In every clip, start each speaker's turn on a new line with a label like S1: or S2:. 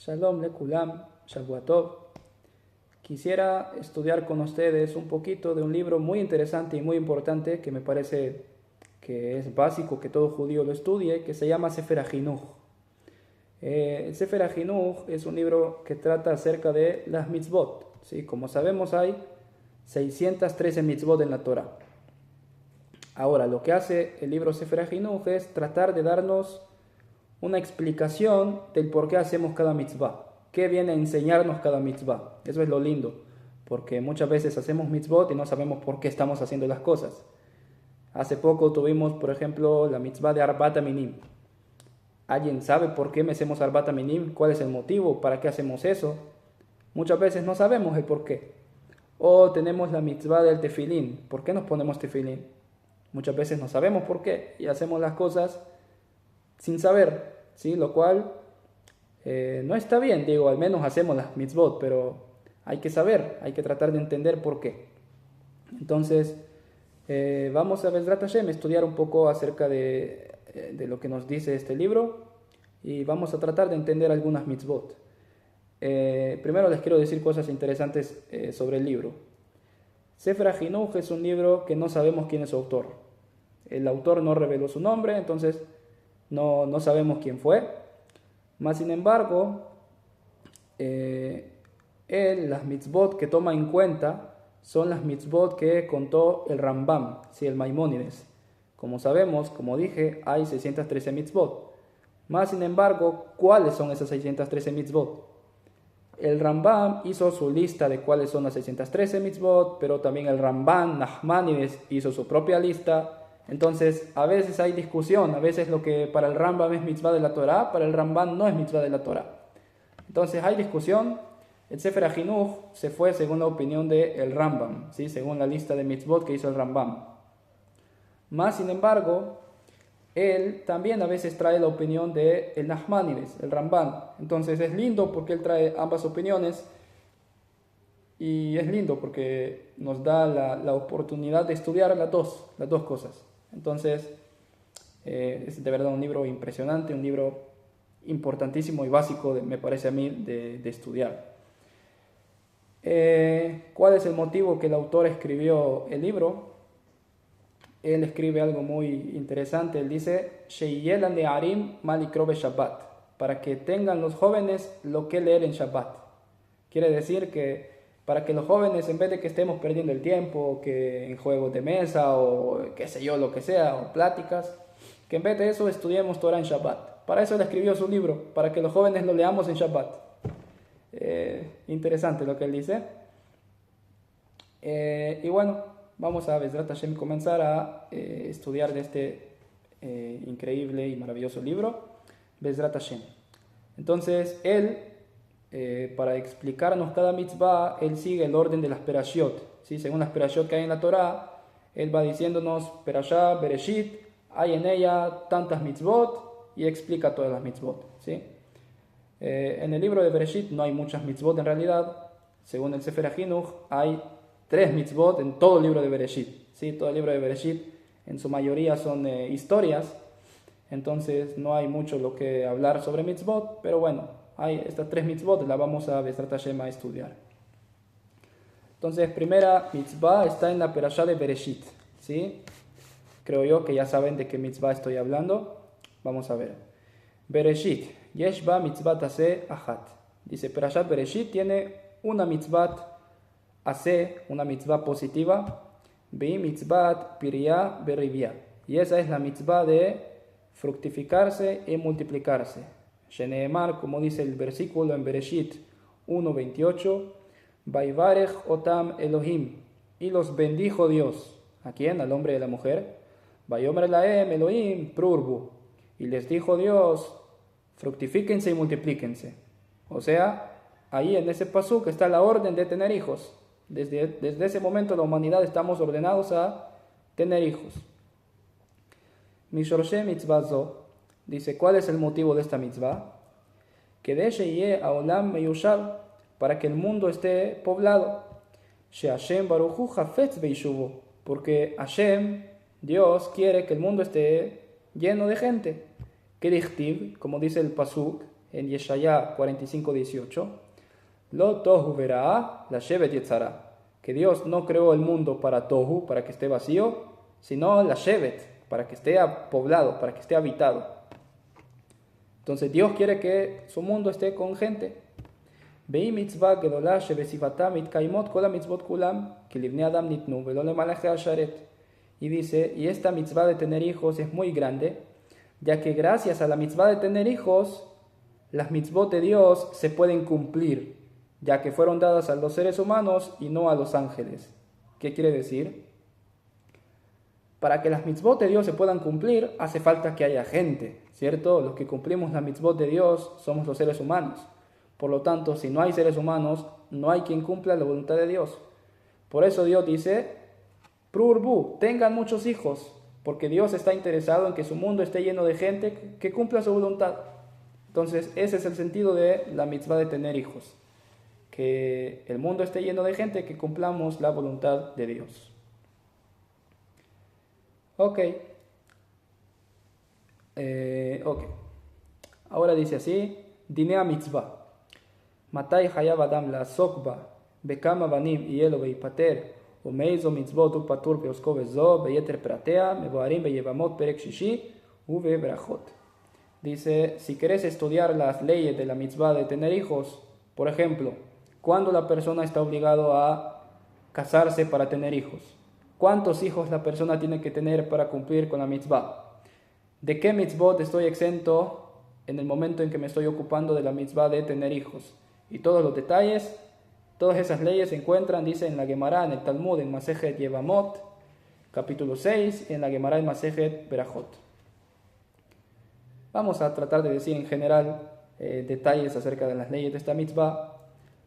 S1: Shalom lekulam, Shavua Tov. Quisiera estudiar con ustedes un poquito de un libro muy interesante y muy importante que me parece que es básico que todo judío lo estudie, que se llama Sefer HaChinuch. El Sefer HaChinuch es un libro que trata acerca de las mitzvot. ¿Sí? Como sabemos, hay 613 mitzvot en la Torah. Ahora, lo que hace el libro Sefer HaChinuch es tratar de darnos una explicación del por qué hacemos cada mitzvah, qué viene a enseñarnos cada mitzvah. Eso es lo lindo, porque muchas veces hacemos mitzvot y no sabemos por qué estamos haciendo las cosas. Hace poco tuvimos, por ejemplo, la mitzvah de Arbat Minim. ¿Alguien sabe por qué me hacemos Arbat Minim? ¿Cuál es el motivo? ¿Para qué hacemos eso? Muchas veces no sabemos el por qué. O tenemos la mitzvah del tefilín. ¿Por qué nos ponemos tefilín? Muchas veces no sabemos por qué y hacemos las cosas sin saber, ¿sí? Lo cual no está bien, digo, al menos hacemos las mitzvot, pero hay que saber, hay que tratar de entender por qué. Entonces, vamos a Bezrat Hashem estudiar un poco acerca de lo que nos dice este libro y vamos a tratar de entender algunas mitzvot. Primero les quiero decir cosas interesantes sobre el libro. Sefer HaChinuch es un libro que no sabemos quién es su autor. El autor no reveló su nombre, entonces no sabemos quién fue. Mas sin embargo, las mitzvot que toma en cuenta son las mitzvot que contó el Rambam, ¿sí? El Maimónides. Como sabemos, como dije, hay 613 mitzvot. Mas sin embargo, ¿cuáles son esas 613 mitzvot? El Rambam hizo su lista de cuáles son las 613 mitzvot, pero también el Ramban, Nachmanides, hizo su propia lista. Entonces, a veces hay discusión, a veces lo que para el Rambam es mitzvah de la Torah, para el Ramban no es mitzvah de la Torah. Entonces, hay discusión. El Sefer HaChinuch se fue según la opinión del Rambam, ¿sí? Según la lista de mitzvot que hizo el Rambam. Más sin embargo, él también a veces trae la opinión del Nachmanides, el Ramban. Entonces, es lindo porque él trae ambas opiniones. Y es lindo porque nos da la oportunidad de estudiar las dos cosas. Entonces, es de verdad un libro impresionante, un libro importantísimo y básico, me parece a mí, de estudiar. ¿Cuál es el motivo que el autor escribió el libro? Él escribe algo muy interesante. Él dice, Sheyelan le'arim malikrobe Shabbat, para que tengan los jóvenes lo que leer en Shabbat. Quiere decir que para que los jóvenes, en vez de que estemos perdiendo el tiempo, que en juegos de mesa o qué sé yo, lo que sea, o pláticas, que en vez de eso estudiemos Torah en Shabbat. Para eso él escribió su libro, para que los jóvenes lo leamos en Shabbat. Interesante lo que él dice. Y bueno, vamos a Bezrat Hashem comenzar a estudiar de este increíble y maravilloso libro, Bezrat Hashem. Entonces, él para explicarnos cada mitzvah, él sigue el orden de las perashiot, ¿sí? Según las perashiot que hay en la Torah, él va diciéndonos Perashá, Bereshit, hay en ella tantas mitzvot y explica todas las mitzvot, ¿sí? En el libro de Bereshit no hay muchas mitzvot en realidad. Según el Sefer HaChinuch hay 3 mitzvot en todo el libro de Bereshit, ¿sí? Todo el libro de Bereshit en su mayoría son historias, entonces no hay mucho lo que hablar sobre mitzvot, pero bueno, hay estas 3 mitzvot, las vamos a Bezrat Hashem a estudiar. Entonces, primera mitzvah está en la perashá de Bereshit, ¿sí? Creo yo que ya saben de qué mitzvah estoy hablando. Vamos a ver. Bereshit, yesh ba mitzvat aseh achat. Dice, perashat Bereshit tiene una mitzvat aseh, una mitzvah positiva, bi mitzvat pirya berivya. Y esa es la mitzvah de fructificarse y multiplicarse. Sheneemar, como dice el versículo en Bereshit 1:28, Vaivarech otam Elohim, y los bendijo Dios. ¿A quién? Al hombre y a la mujer. Vayomer laem Elohim prurbu, y les dijo Dios, fructifíquense y multiplíquense. O sea, ahí en ese pasuk está la orden de tener hijos. Desde ese momento la humanidad estamos ordenados a tener hijos. Mishorshe mitzvah zo. Dice, ¿cuál es el motivo de esta mitzvah? Que de Aolam meyushav, para que el mundo esté poblado. Hashem baruchu hafetz beishuvo, porque Hashem, Dios, quiere que el mundo esté lleno de gente. Que dichtiv, como dice el pasuk, en Yeshaya 45:18, Lo tohu verá la shevet yetzara, que Dios no creó el mundo para tohu, para que esté vacío, sino la shevet, para que esté poblado, para que esté habitado. Entonces Dios quiere que su mundo esté con gente. Veí mitzvah gedolah shebesivatam itkaimot kol mitzvot kulam ki livnei adam nitnu velo lemalachei asharet. Y dice, y esta mitzvah de tener hijos es muy grande, ya que gracias a la mitzvah de tener hijos, las mitzvot de Dios se pueden cumplir, ya que fueron dadas a los seres humanos y no a los ángeles. ¿Qué quiere decir? Para que las mitzvot de Dios se puedan cumplir, hace falta que haya gente, ¿cierto? Los que cumplimos la mitzvot de Dios somos los seres humanos. Por lo tanto, si no hay seres humanos, no hay quien cumpla la voluntad de Dios. Por eso Dios dice, Prurbu, tengan muchos hijos, porque Dios está interesado en que su mundo esté lleno de gente que cumpla su voluntad. Entonces, ese es el sentido de la mitzvah de tener hijos. Que el mundo esté lleno de gente que cumplamos la voluntad de Dios. Ok. Ahora dice así, Dinea mitzvah. Matai hayav adam la'asok ba, bekama banim yelo veipater, ומאיזו מצוות הוא פטור בעוסקו בזו, ביתר פרטיה, מבוארים ביבמות פרק שישי ובברכות. Dice, si querés estudiar las leyes de la mitzvah de tener hijos, por ejemplo, ¿cuándo la persona está obligado a casarse para tener hijos? ¿Cuántos hijos la persona tiene que tener para cumplir con la mitzvah? ¿De qué mitzvot estoy exento en el momento en que me estoy ocupando de la mitzvah de tener hijos? Y todos los detalles, todas esas leyes se encuentran, dice, en la Gemara, en el Talmud, en Masejet Yevamot, capítulo 6, y en la Gemara, en Masejet Berajot. Vamos a tratar de decir en general detalles acerca de las leyes de esta mitzvah.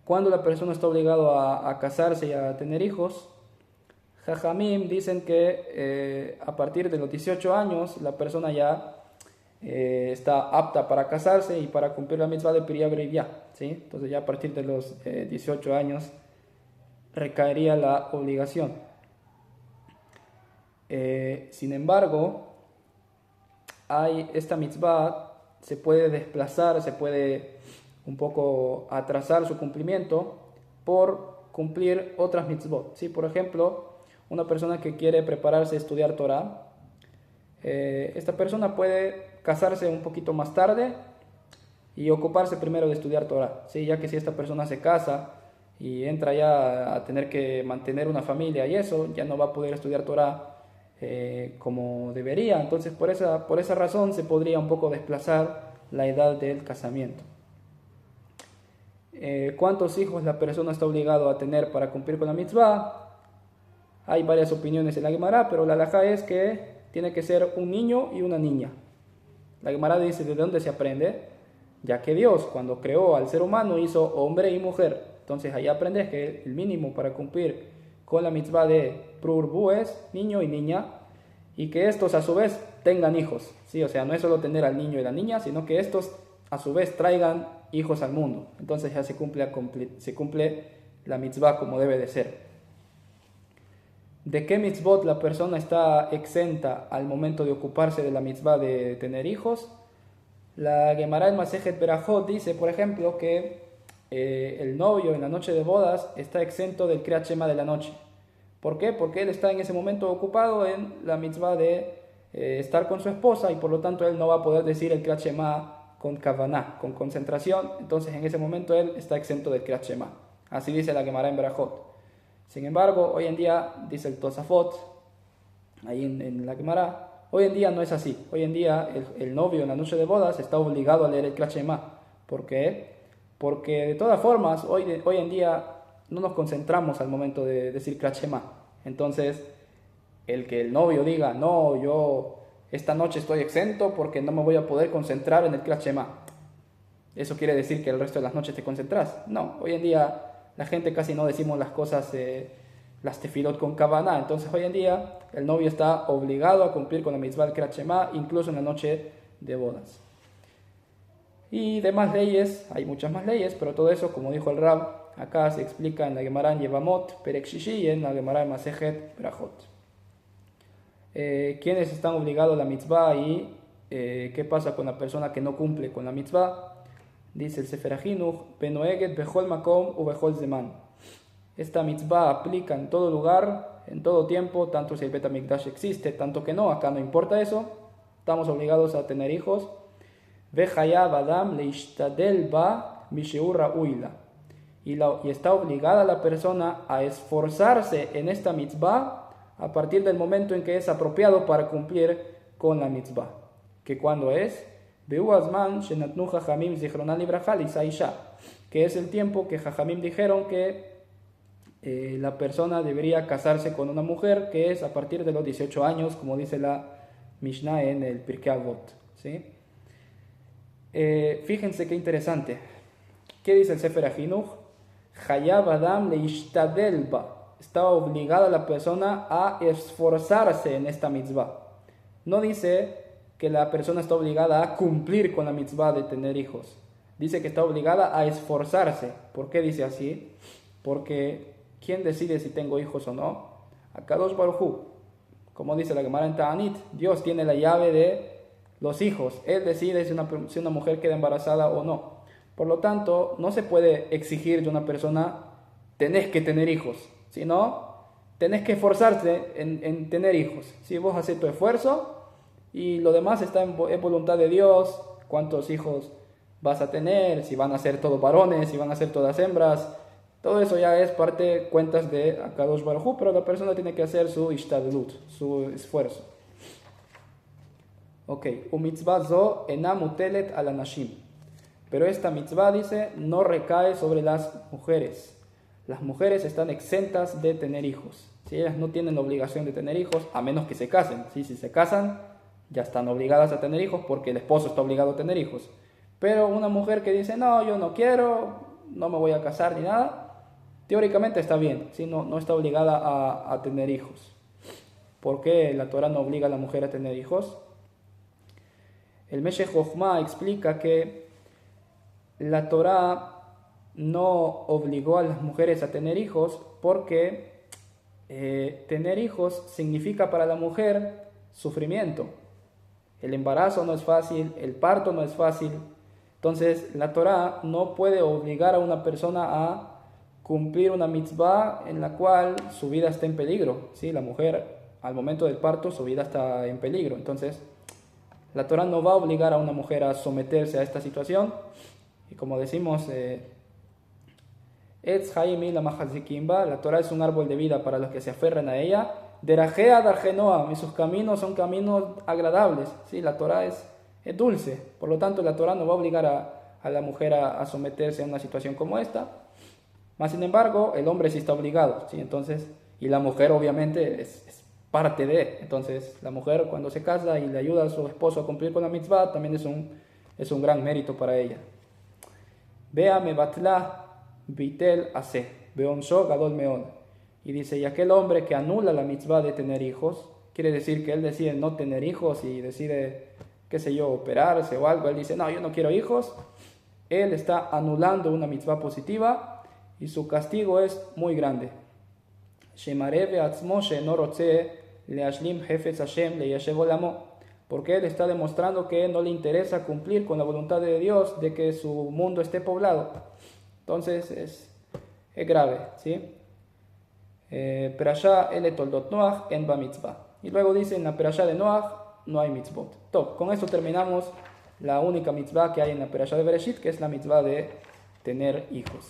S1: Cuando la persona está obligado a casarse y a tener hijos, Jajamim dicen que a partir de los 18 años la persona ya está apta para casarse y para cumplir la mitzvah de Pirya Brevia, ¿sí? Entonces ya a partir de los 18 años recaería la obligación. Sin embargo, esta mitzvah se puede desplazar, se puede un poco atrasar su cumplimiento por cumplir otras mitzvot, ¿sí? Por ejemplo, una persona que quiere prepararse a estudiar Torah, esta persona puede casarse un poquito más tarde y ocuparse primero de estudiar Torah, ¿sí? Ya que si esta persona se casa y entra ya a tener que mantener una familia y eso, ya no va a poder estudiar Torah como debería. Entonces por esa razón se podría un poco desplazar la edad del casamiento. ¿Cuántos hijos la persona está obligado a tener para cumplir con la mitzvah? Hay varias opiniones en la Gemara, pero la halajá es que tiene que ser un niño y una niña. La Gemara dice de dónde se aprende, ya que Dios cuando creó al ser humano hizo hombre y mujer. Entonces ahí aprendes que el mínimo para cumplir con la mitzvah de Prurbu es niño y niña, y que estos a su vez tengan hijos, ¿sí? O sea, no es solo tener al niño y la niña, sino que estos a su vez traigan hijos al mundo. Entonces ya se cumple la mitzvah como debe de ser. ¿De qué mitzvot la persona está exenta al momento de ocuparse de la mitzvah de tener hijos? La Gemara en Masejet Berajot dice, por ejemplo, que el novio en la noche de bodas está exento del Kriyat Shema de la noche. ¿Por qué? Porque él está en ese momento ocupado en la mitzvah de estar con su esposa y por lo tanto él no va a poder decir el Kriyat Shema con Kavaná, con concentración. Entonces en ese momento él está exento del Kriyat Shema. Así dice la Gemara en Berajot. Sin embargo, hoy en día, dice el Tosafot, ahí en la Gemara, hoy en día no es así. Hoy en día el novio en la noche de bodas está obligado a leer el Kriyat Shema. ¿Por qué? Porque de todas formas, hoy en día no nos concentramos al momento de decir Kriyat Shema. Entonces, el que el novio diga, no, yo esta noche estoy exento porque no me voy a poder concentrar en el Kriyat Shema, ¿eso quiere decir que el resto de las noches te concentras? No, hoy en día la gente casi no decimos las cosas, las tefilot con Kavaná. Entonces hoy en día el novio está obligado a cumplir con la mitzvah del Kriyat Shema, incluso en la noche de bodas. Y demás leyes, hay muchas más leyes, pero todo eso, como dijo el Rab, acá se explica en la Gemara en Yevamot, Perek Shishi, y en la Gemara en Masejet Berajot. ¿Quiénes están obligados a la mitzvah y qué pasa con la persona que no cumple con la mitzvah? Dice el Sefer HaChinuch, Benoeget bechol makom u bechol zeman. Esta mitzvah aplica en todo lugar, en todo tiempo, tanto si el Bet HaMikdash existe, tanto que no, acá no importa eso. Estamos obligados a tener hijos. Vechayav adam leishtadel ba misheur ha'uila. Y está obligada la persona a esforzarse en esta mitzvah a partir del momento en que es apropiado para cumplir con la mitzvah. ¿Que cuándo es? Behu azman shenatnu jajamim zichronan libraja lisaisha, que es el tiempo que jajamim dijeron que la persona debería casarse con una mujer, que es a partir de los 18 años, como dice la Mishnah en el Pirkei Avot, ¿sí? Fíjense qué interesante. ¿Qué dice el Sefer HaChinuch? Hayav adam leishtadel ba. Está obligada la persona a esforzarse en esta mitzvah. No dice que la persona está obligada a cumplir con la mitzvah de tener hijos. Dice que está obligada a esforzarse. ¿Por qué dice así? Porque ¿quién decide si tengo hijos o no? Akadosh Baruj Hu. Como dice la Gemara en Ta'anit, Dios tiene la llave de los hijos. Él decide si una mujer queda embarazada o no. Por lo tanto, no se puede exigir de una persona, tenés que tener hijos, sino tenés que esforzarte en tener hijos. Si vos haces tu esfuerzo y lo demás está en voluntad de Dios, cuántos hijos vas a tener, si van a ser todos varones, si van a ser todas hembras, todo eso ya es cuentas de Akadosh Baruj Hu, pero la persona tiene que hacer su ishtadlut, su esfuerzo. Ok, mitzvah zo ena mutelet al anashim. Pero esta mitzvah, dice, no recae sobre las mujeres. Las mujeres están exentas de tener hijos. ¿Sí? Ellas no tienen la obligación de tener hijos, a menos que se casen. ¿Sí? Si se casan, ya están obligadas a tener hijos porque el esposo está obligado a tener hijos. Pero una mujer que dice, no, yo no quiero, no me voy a casar ni nada, teóricamente está bien, ¿sí? No está obligada a tener hijos. ¿Por qué la Torah no obliga a la mujer a tener hijos? El Meshech Chochmah explica que la Torah no obligó a las mujeres a tener hijos porque tener hijos significa para la mujer sufrimiento. El embarazo no es fácil, el parto no es fácil. Entonces la Torah no puede obligar a una persona a cumplir una mitzvah en la cual su vida está en peligro. ¿Sí? La mujer al momento del parto su vida está en peligro. Entonces la Torah no va a obligar a una mujer a someterse a esta situación. Y como decimos, Etz Haim la Mahazikimba, la Torah es un árbol de vida para los que se aferran a ella. Derajea Dargenoa, y sus caminos son caminos agradables. ¿Sí? La Torah es dulce, por lo tanto la Torah no va a obligar a la mujer a someterse a una situación como esta. Más sin embargo, el hombre sí está obligado, ¿sí? Entonces, y la mujer obviamente es parte de. Entonces, la mujer cuando se casa y le ayuda a su esposo a cumplir con la mitzvah, también es un gran mérito para ella. Vea me batla bitel ase, beonsho gadol meon. Y dice, y aquel hombre que anula la mitzvah de tener hijos, quiere decir que él decide no tener hijos y decide, qué sé yo, operarse o algo. Él dice, no, yo no quiero hijos. Él está anulando una mitzvah positiva y su castigo es muy grande. Porque él está demostrando que no le interesa cumplir con la voluntad de Dios de que su mundo esté poblado. Entonces es grave, ¿sí? Perashá ele toldot Noach en ba mitzvah. Y luego dice, en la perashá de Noach no hay mitzvot. Top, con esto terminamos la única mitzvah que hay en la perashá de Bereshit, que es la mitzvah de tener hijos.